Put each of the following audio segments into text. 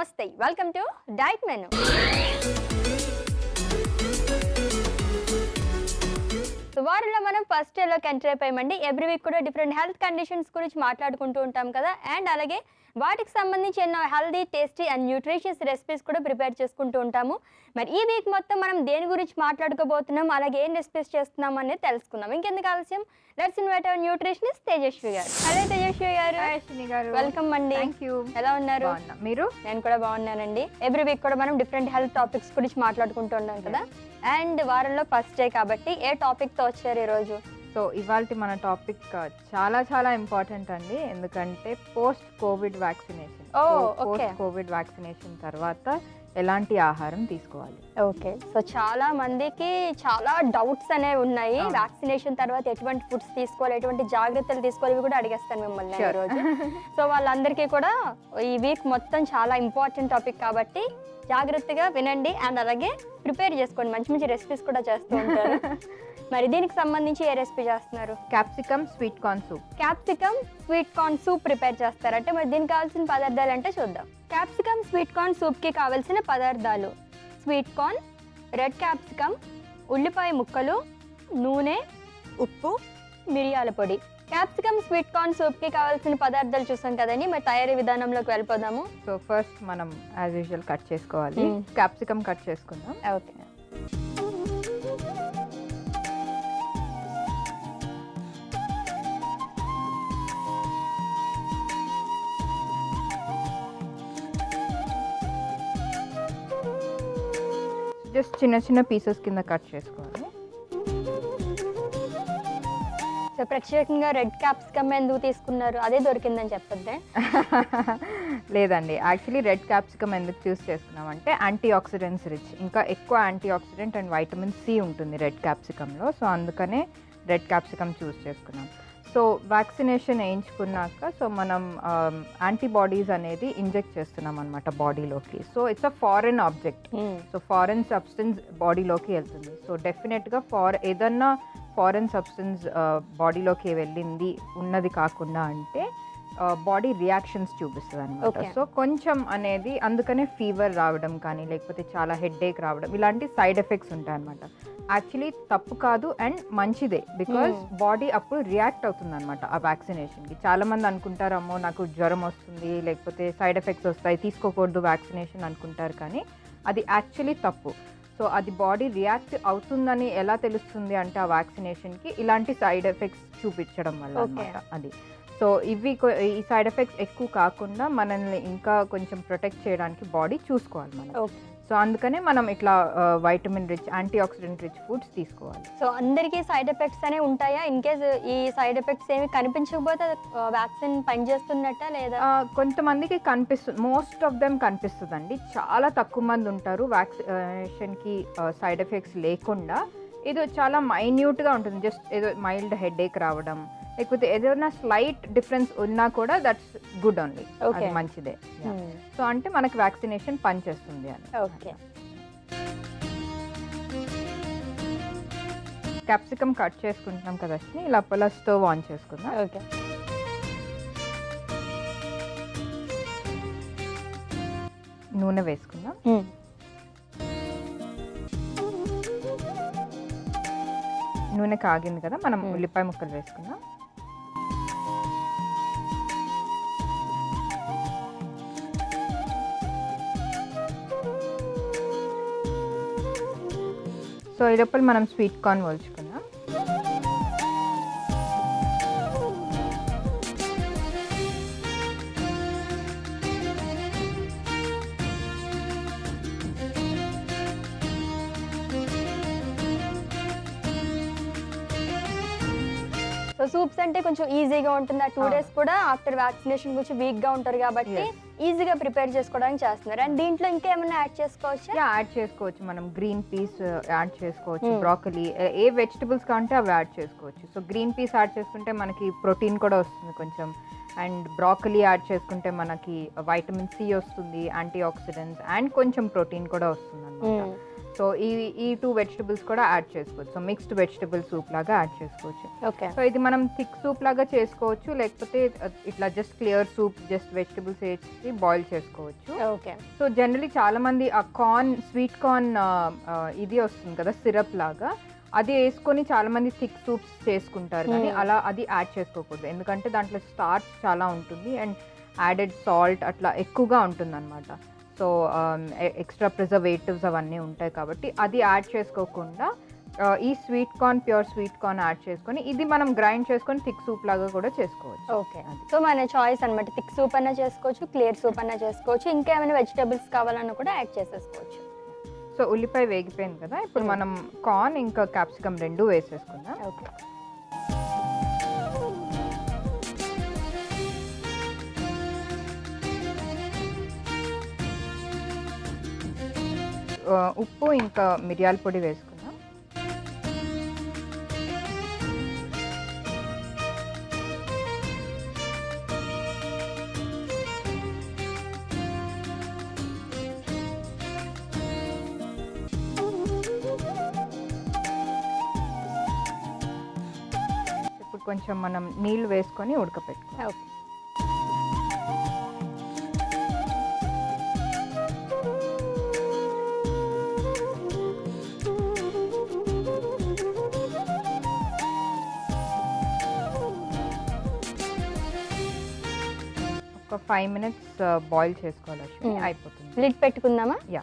నమస్తే, welcome to diet menu. వారంలో మనం ఫస్ట్ డేలోకి ఎంటర్ అయిపోయామండి. ఎవ్రీ వీక్ కూడా డిఫరెంట్ హెల్త్ కండిషన్స్ గురించి మాట్లాడుకుంటూ ఉంటాం కదా. అండ్ అలాగే వాటికి సంబంధించి ఎన్నో healthy, tasty and nutritious recipes కూడా ప్రిపేర్ చేసుకుంటూ ఉంటాము. మరి ఈ వీక్ మొత్తం మనం దేని గురించి మాట్లాడుకోబోతున్నాం, అలాగే ఏం రెసిపీస్ చేస్తున్నాం అనేది తెలుసుకుందాం. ఇంకెందుకు ఆలస్యం, let's invite our nutritionist Tejaswi garu. Hello Tejaswi గారు, వెల్కమ్ అండి. థాంక్యూ. ఎలా ఉన్నారు? మీరు? నేను కూడా బాగున్నానండి. ఎవ్రీ వీక్ కూడా మనం డిఫరెంట్ హెల్త్ టాపిక్స్ గురించి మాట్లాడుకుంటూ ఉన్నాం కదా. అండ్ వారంలో ఫస్ట్ డే కాబట్టి ఏ టాపిక్ తో వచ్చారు ఈరోజు? సో ఇవాళ మన టాపిక్ చాలా చాలా ఇంపార్టెంట్ అండి. ఎందుకంటే post Covid vaccination. Post Covid vaccination తర్వాత ఎలాంటి ఆహారం తీసుకోవాలి? ఓకే, సో చాలా మందికి చాలా డౌట్స్ అనేవి ఉన్నాయి. వ్యాక్సినేషన్ తర్వాత ఎటువంటి ఫుడ్స్ తీసుకోవాలి, ఎటువంటి జాగ్రత్తలు తీసుకోవాలి, ఇవి కూడా అడిగేస్తాను మిమ్మల్ని ఈరోజు. సో వాళ్ళందరికీ కూడా ఈ వీక్ మొత్తం చాలా ఇంపార్టెంట్ టాపిక్ కాబట్టి జాగ్రత్తగా వినండి. అండ్ అలాగే ప్రిపేర్ చేసుకోండి, మంచి మంచి రెసిపీస్ కూడా చేస్తూ ఉంటారు. మరి దీనికి సంబంధించి ఏ రెసిపీ చేస్తున్నారు? Capsicum sweet corn soup. Capsicum sweet corn soup prepare చేస్తారంటే మరి దీనికి కావాల్సిన పదార్థాలు అంటే చూద్దాం. క్యాప్సికమ్ స్వీట్ కార్న్ సూప్కి కావాల్సిన పదార్థాలు: స్వీట్ కార్న్, రెడ్ క్యాప్సికమ్, ఉల్లిపాయ ముక్కలు, నూనె, ఉప్పు, మిరియాల పొడి. క్యాప్సికమ్ స్వీట్ కార్న్ సూప్కి కావాల్సిన పదార్థాలు చూసాం కదండి. మరి తయారీ విధానంలోకి వెళ్ళిపోదాము. సో ఫస్ట్ మనం యాజ్ యూజువల్ కట్ చేసుకోవాలి. క్యాప్సికమ్ కట్ చేసుకుందాం. ఓకే, జస్ట్ చిన్న చిన్న పీసెస్ కింద కట్ చేసుకోవాలి. సో ప్రత్యేకంగా రెడ్ క్యాప్సికమ్ ఎందుకు తీసుకున్నారు? అదే దొరికిందని చెప్పొద్దే. లేదండి, యాక్చువల్లీ రెడ్ క్యాప్సికమ్ ఎందుకు చూస్ చేసుకున్నాం అంటే యాంటీ ఆక్సిడెంట్స్ రిచ్, ఇంకా ఎక్కువ antioxidant and vitamin C ఉంటుంది రెడ్ క్యాప్సికంలో. సో అందుకనే రెడ్ క్యాప్సికమ్ చూస్ చేసుకున్నాం. సో వ్యాక్సినేషన్ వేయించుకున్నాక సో మనం యాంటీబాడీస్ అనేది ఇంజెక్ట్ చేస్తున్నాం అనమాట బాడీలోకి. So it's a foreign object. So foreign substance బాడీలోకి వెళ్తుంది. సో డెఫినెట్గా ఏదన్నా ఫారెన్ సబ్స్టెన్స్ బాడీలోకి వెళ్ళింది ఉన్నది కాకుండా అంటే బాడీ రియాక్షన్స్ చూపిస్తుంది అనమాట. సో కొంచెం అనేది అందుకనే ఫీవర్ రావడం కానీ లేకపోతే చాలా హెడ్ఏక్ రావడం ఇలాంటి సైడ్ ఎఫెక్ట్స్ ఉంటాయి అనమాట. యాక్చువల్లీ తప్పు కాదు అండ్ మంచిదే, బికాజ్ బాడీ అప్పుడు రియాక్ట్ అవుతుంది అనమాట ఆ వ్యాక్సినేషన్కి. చాలామంది అనుకుంటారు అమ్మో నాకు జ్వరం వస్తుంది లేకపోతే సైడ్ ఎఫెక్ట్స్ వస్తాయి తీసుకోకూడదు వ్యాక్సినేషన్ అనుకుంటారు, కానీ అది యాక్చువల్లీ తప్పు. సో అది బాడీ రియాక్ట్ అవుతుందని ఎలా తెలుస్తుంది అంటే ఆ వ్యాక్సినేషన్కి ఇలాంటి సైడ్ ఎఫెక్ట్స్ చూపించడం వల్ల అనమాట అది. సో ఈ సైడ్ ఎఫెక్ట్స్ ఎక్కువ కాకుండా మనల్ని ఇంకా కొంచెం ప్రొటెక్ట్ చేయడానికి బాడీ చూసుకోవాలి మనం. సో అందుకనే మనం ఇట్లా vitamin rich, anti oxidant rich foods తీసుకోవాలి. సో అందరికీ సైడ్ ఎఫెక్ట్స్ అనేవి ఉంటాయా? ఇన్ కేస్ ఈ సైడ్ ఎఫెక్ట్స్ ఏమి కనిపించకపోతే వ్యాక్సిన్ పనిచేస్తున్నట్టా లేదా? కొంతమందికి కనిపిస్తుంది, మోస్ట్ ఆఫ్ దెమ్ కనిపిస్తుందండి. చాలా తక్కువ మంది ఉంటారు వ్యాక్సినేషన్కి సైడ్ ఎఫెక్ట్స్ లేకుండా. ఇది చాలా మైన్యూట్గా ఉంటుంది. జస్ట్ ఏదో మైల్డ్ హెడేక్ రావడం లేకపోతే ఏదైనా స్లైట్ డిఫరెన్స్ ఉన్నా కూడా దట్స్ గుడ్ ఓన్లీ, అది మంచిదే. సో అంటే మనకి వ్యాక్సినేషన్ పనిచేస్తుంది అని. ఓకే, క్యాప్సికమ్ కట్ చేసుకుంటున్నాం కదా, ఇలా స్టవ్ ఆన్ చేసుకుందాం. ఓకే, నూనె వేసుకుందాం. నూనె కాగింది కదా, మనం ఉల్లిపాయ ముక్కలు వేసుకుందాం. సో ఈ లోపల మనం స్వీట్ కార్న్ వల్చుకుందాం. సో సూప్స్ అంటే కొంచెం ఈజీగా ఉంటుంది. ఆ 2 days కూడా ఆఫ్టర్ వ్యాక్సినేషన్ కొంచెం వీక్గా ఉంటారు కాబట్టి ఈజీగా ప్రిపేర్ చేసుకోవడానికి చేస్తున్నారు. అండ్ దీంట్లో ఇంకా ఏమైనా యాడ్ చేసుకోవచ్చు? యాడ్ చేసుకోవచ్చు. మనం గ్రీన్ పీస్ యాడ్ చేసుకోవచ్చు, బ్రాకలీ, ఏ వెజిటబుల్స్ కావాలంటే అవి యాడ్ చేసుకోవచ్చు. సో గ్రీన్ పీస్ యాడ్ చేసుకుంటే మనకి ప్రోటీన్ కూడా వస్తుంది కొంచెం. అండ్ బ్రాకలీ యాడ్ చేసుకుంటే మనకి వైటమిన్ సి వస్తుంది, యాంటీ ఆక్సిడెంట్స్ అండ్ కొంచెం ప్రోటీన్ కూడా వస్తుంది అన్నమాట. సో ఈ 2 వెజిటబుల్స్ కూడా యాడ్ చేసుకోవచ్చు. సో మిక్స్డ్ వెజిటబుల్ సూప్ లాగా యాడ్ చేసుకోవచ్చు. ఓకే. సో ఇది మనం థిక్ సూప్ లాగా చేసుకోవచ్చు, లేకపోతే ఇట్లా just clear soup just vegetables వేసి బాయిల్ చేసుకోవచ్చు. ఓకే. సో జనరలీ చాలామంది ఆ స్వీట్ కార్న్ ఇది వస్తుంది కదా సిరప్ లాగా, అది వేసుకొని చాలామంది థిక్ సూప్స్ చేసుకుంటారు, కానీ అలా అది యాడ్ చేసుకోకూడదు. ఎందుకంటే దాంట్లో స్టార్చ్ చాలా ఉంటుంది అండ్ యాడెడ్ సాల్ట్ అట్లా ఎక్కువగా ఉంటుంది అనమాట. సో ఎక్స్ట్రా ప్రిజర్వేటివ్స్ అవన్నీ ఉంటాయి కాబట్టి అది యాడ్ చేసుకోకుండా ఈ ప్యూర్ స్వీట్ కార్న్ యాడ్ చేసుకొని ఇది మనం గ్రైండ్ చేసుకొని థిక్ సూప్ లాగా కూడా చేసుకోవచ్చు. ఓకే. సో మన చాయిస్ అనమాట, థిక్ సూప్ అన్నా చేసుకోవచ్చు, క్లియర్ సూప్ అన్నా చేసుకోవచ్చు, ఇంకేమైనా వెజిటబుల్స్ కావాలన్నా కూడా యాడ్ చేసేసుకోవచ్చు. సో ఉల్లిపాయ వేగిపోయింది కదా, ఇప్పుడు మనం కార్న్ ఇంకా క్యాప్సికమ్ 2 వేసేసుకుందాం. ఓకే. ఉప్పు ఇంకా మిరియాల పొడి వేసుకుందాం. ఇప్పుడు కొంచెం మనం నీళ్ళు వేసుకొని ఉడకపెట్టుకుందాం. ఓకే. ఒక 5 minutes బాయిల్ చేసుకోవాలి, అశ్విని, అయిపోతుంది. లిడ్ పెట్టుకుందామా? యా.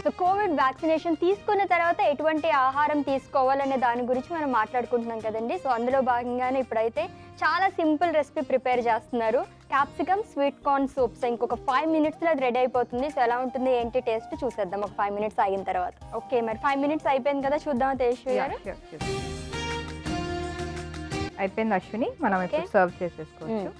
సో కోవిడ్ వ్యాక్సినేషన్ తీసుకున్న తర్వాత ఎటువంటి ఆహారం తీసుకోవాలనే దాని గురించి మనం మాట్లాడుకుంటున్నాం కదండి. సో అందులో భాగంగానే ఇప్పుడైతే చాలా సింపుల్ రెసిపీ ప్రిపేర్ చేస్తున్నారు, capsicum sweet corn soup. So ఇంకొక 5 minutesలో అది రెడీ అయిపోతుంది. సో ఎలా ఉంటుంది ఏంటి టేస్ట్ చూసేద్దాం ఒక 5 minutes ఆగిన తర్వాత. ఓకే, మరి 5 minutes అయిపోయింది కదా, చూద్దామా తేజస్వి గారు? అయిపోయింది అశ్విని, మనం ఇప్పుడు సర్వ్ చేసేసుకోవచ్చు.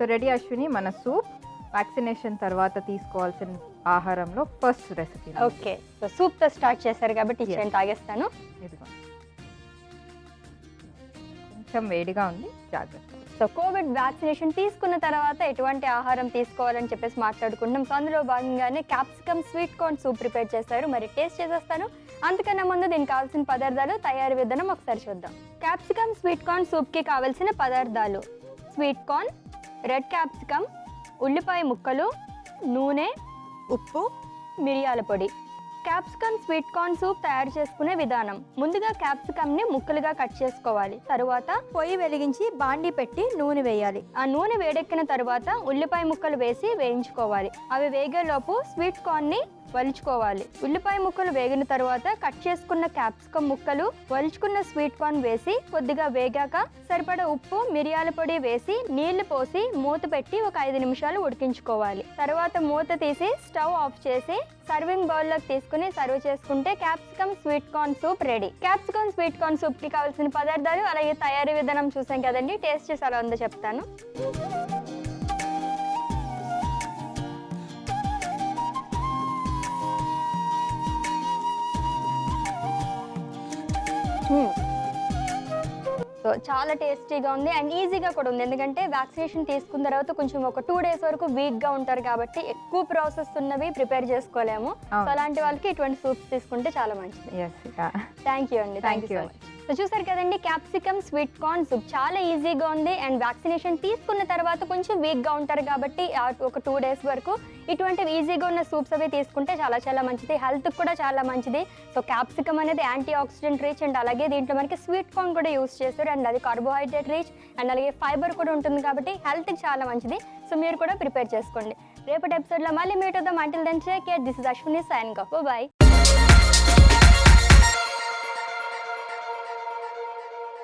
సో రెడీ అశ్విని మన సూప్, వ్యాక్సినేషన్ తర్వాత తీసుకోవాల్సిన ఆహారంలో ఫస్ట్ రెసిపీ. ఓకే. సో సూప్తో స్టార్ట్ చేశారు కాబట్టి ఇచ్చేయండి, తాగేస్తాను. ఇదిగోండి, కొంచెం వేడిగా ఉంది, జాగ్రత్త. సో కోవిడ్ వ్యాక్సినేషన్ తీసుకున్న తర్వాత ఎటువంటి ఆహారం తీసుకోవాలని చెప్పేసి మాట్లాడుకుంటాం. సో అందులో భాగంగానే capsicum sweet corn soup prepare చేశారు, మరి టేస్ట్ చేసేస్తాను. అంతకన్నా ముందు దీనికి కావాల్సిన పదార్థాలు, తయారీ విధానం ఒకసారి చూద్దాం. క్యాప్సికమ్ స్వీట్ కార్న్ సూప్కి కావాల్సిన పదార్థాలు: స్వీట్ కార్న్, రెడ్ క్యాప్సికమ్, ఉల్లిపాయ ముక్కలు, నూనె, ఉప్పు, మిరియాల పొడి. క్యాప్సికమ్ స్వీట్ కార్న్ సూప్ తయారు చేసుకునే విధానం: ముందుగా క్యాప్సికమ్ని ముక్కలుగా కట్ చేసుకోవాలి. తరువాత పొయ్యి వెలిగించి బాండీ పెట్టి నూనె వేయాలి. ఆ నూనె వేడెక్కిన తరువాత ఉల్లిపాయ ముక్కలు వేసి వేయించుకోవాలి. అవి వేగేలోపు స్వీట్ కార్న్ని వలుచుకోవాలి. ఉల్లిపాయ ముక్కలు వేగిన తర్వాత కట్ చేసుకున్న క్యాప్సికమ్ ముక్కలు, వలుచుకున్న స్వీట్ కార్న్ వేసి కొద్దిగా వేగాక సరిపడా ఉప్పు, మిరియాల పొడి వేసి నీళ్లు పోసి మూత పెట్టి ఒక 5 నిమిషాలు ఉడికించుకోవాలి. తర్వాత మూత తీసి స్టవ్ ఆఫ్ చేసి సర్వింగ్ బౌల్లోకి తీసుకుని సర్వ్ చేసుకుంటే capsicum sweet corn soup ready. Capsicum sweet corn soup కి కావాల్సిన పదార్థాలు అలాగే తయారీ విధానం చూసాం కదండి. టేస్ట్ చేసి ఎలా ఉందో చెప్తాను. సో చాలా టేస్టీగా ఉంది అండ్ ఈజీగా కూడా ఉంది. ఎందుకంటే వ్యాక్సినేషన్ తీసుకున్న తర్వాత కొంచెం ఒక 2 days వరకు వీక్గా ఉంటారు కాబట్టి ఎక్కువ ప్రాసెస్ ఉన్నవి ప్రిపేర్ చేసుకోలేము. సో అలాంటి వాళ్ళకి ఇటువంటి సూప్స్ తీసుకుంటే చాలా మంచిది. థ్యాంక్ యూ అండి. Thank you so much. So చూసారు కదండి, క్యాప్సికమ్ స్వీట్ కార్న్ సూప్ చాలా ఈజీగా ఉంది అండ్ వ్యాక్సినేషన్ తీసుకున్న తర్వాత కొంచెం వీక్గా ఉంటారు కాబట్టి ఒక 2 days వరకు ఇటువంటి ఈజీగా ఉన్న సూప్స్ అవి తీసుకుంటే చాలా చాలా మంచిది, హెల్త్కి కూడా చాలా మంచిది. సో క్యాప్సికమ్ అనేది యాంటీ ఆక్సిడెంట్ రీచ్ అండ్ అలాగే దీంట్లో మనకి స్వీట్ కార్న్ కూడా యూస్ చేస్తారు అండ్ అది కార్బోహైడ్రేట్ రీచ్ అండ్ అలాగే ఫైబర్ కూడా ఉంటుంది కాబట్టి హెల్త్కి చాలా మంచిది. సో మీరు కూడా ప్రిపేర్ చేసుకోండి. రేపటి ఎపిసోడ్లో మళ్ళీ మీట్ అవుదాం. Until then take care. This is Ashwini signing off. By.